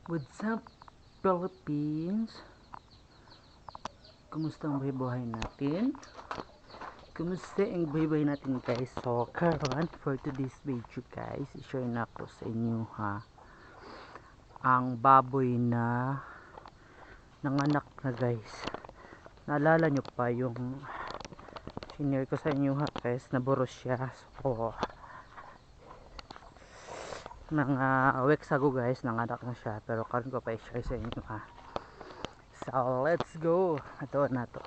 What's up, Philippines? Kumusta ang buhay natin? Kumusta ang buhay natin, guys? So, karon for today's video, guys, i-share na ko sa inyo, ha, ang baboy na nanganak na, guys. Naalala nyo pa yung senior ko sa inyo, ha, guys, naburos siya. So, mga weeks ago, guys, nanganak na siya, pero karon ko pa i-share sa inyo, ha. So, let's go. Ito na to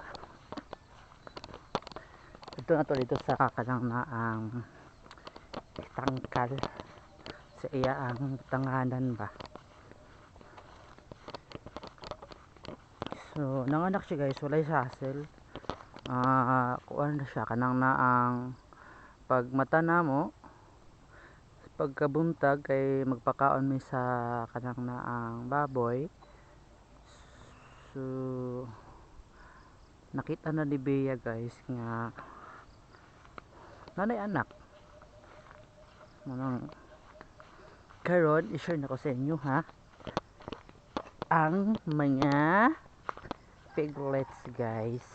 dito sa kanang na ang tangkal sa iya ang tanganan ba. So, nanganak siya, guys, walay sa hassle. Kuan na siya kanang na ang pag mata na mo pagkabuntag kay magpakaon mi sa kanang na ang baboy. So, nakita na ni Bea, guys, nga nanay anak manang karon i-share na ko sa inyo, ha, ang mga piglets, guys.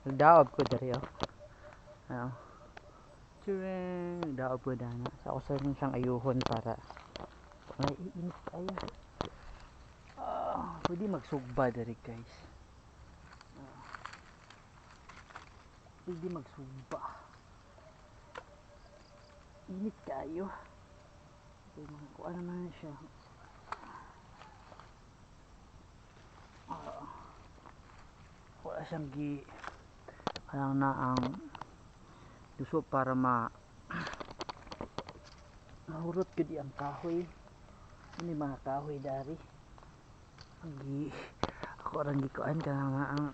Nagdaob ko dari, nagdaob ko dana sa ako sa siyang ayuhon para ay init kayo. Pwede magsugba dari, guys. Pwede magsugba, init kayo. Kuha naman siya. Wala siyang gi kanang na ang gusto para mahurot ko di ang kahoy. Ini mga kahoy dari gi ako orang gikuan ka nga ang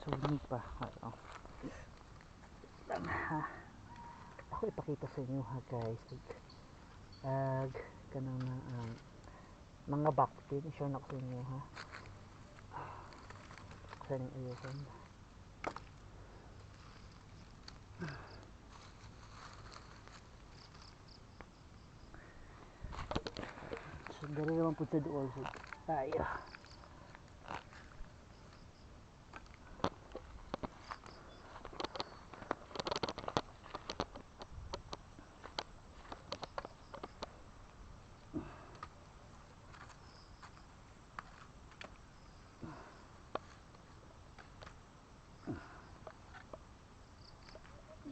sunog pa. Ako ipakita sa inyo, ha, guys, kanang na ang mga baktin i-share na ko sa inyo, ha, sa inyong ayusan. So, dari naman po sa doon. So, tayo.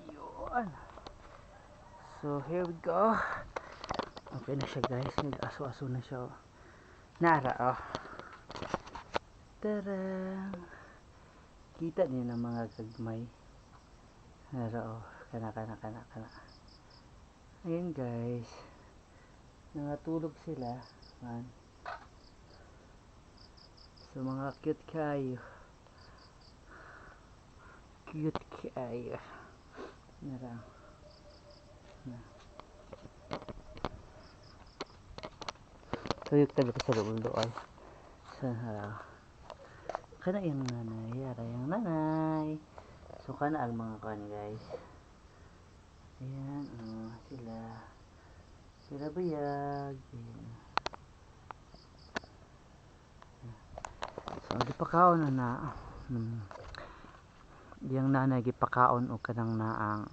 Yun. So, here we go. Okay na siya, guys. Nag-aso-aso na siya. Nara, Tarang! Kita niyo ng mga gagmay. Nara, kana. Ayun, guys. Nangatulog sila. Man. So, mga cute kayo. Nara. Tuyok talaga sa loob doon. So, kana yung nanay. Yara yung nanay. So, kana ang mga kan, guys. Ayan, sila bayag. Ayan. So, gipakaon na yung nanay gipakaon o kanang naang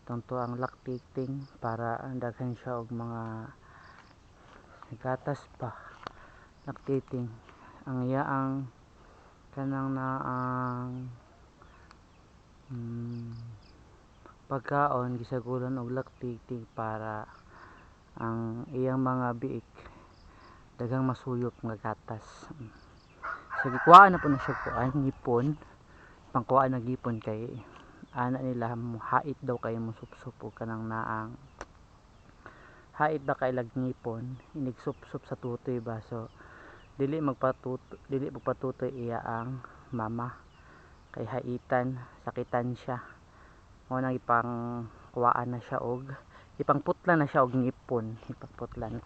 tungto ang lactating para daghan siya og mga gatas pa. Lactating ang iyaang kanang naang pagkaon gisagulan og lactating para ang iyang mga biik daghang masuyop nga gatas. So, gikuhaan na po na siya kuan ngipon, pangkuhaan na gipon kay ana nila hait daw kay mo supsup o kanang naang hait ba kay lag ngipon inig supsup sa tutoy ba. So, dili magpatutoy iya ang mama kay haitan, sakitan siya. Mo nang ipang kuhaan na siya og ipangputlan na siya og ngipon, ipangputlan.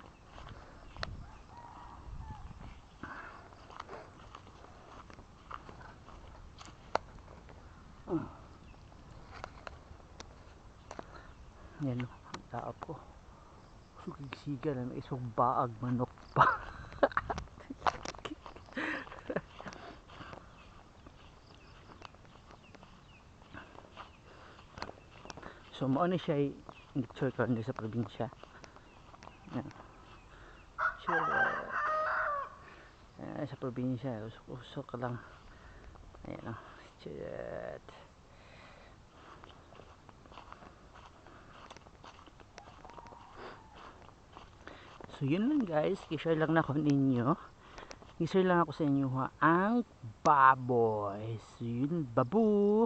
Yan o, ang tao po. Sugig-siga na may isang baag manok pa. So mao ni siya nature karon sa probinsya. Yan. Sure. Sa probinsya, usok ka lang. Ayan o. Shit. So yun lang guys, i-share lang na ako ninyo. I-share lang ako sa inyo ha, ang baboy. So yun, babu.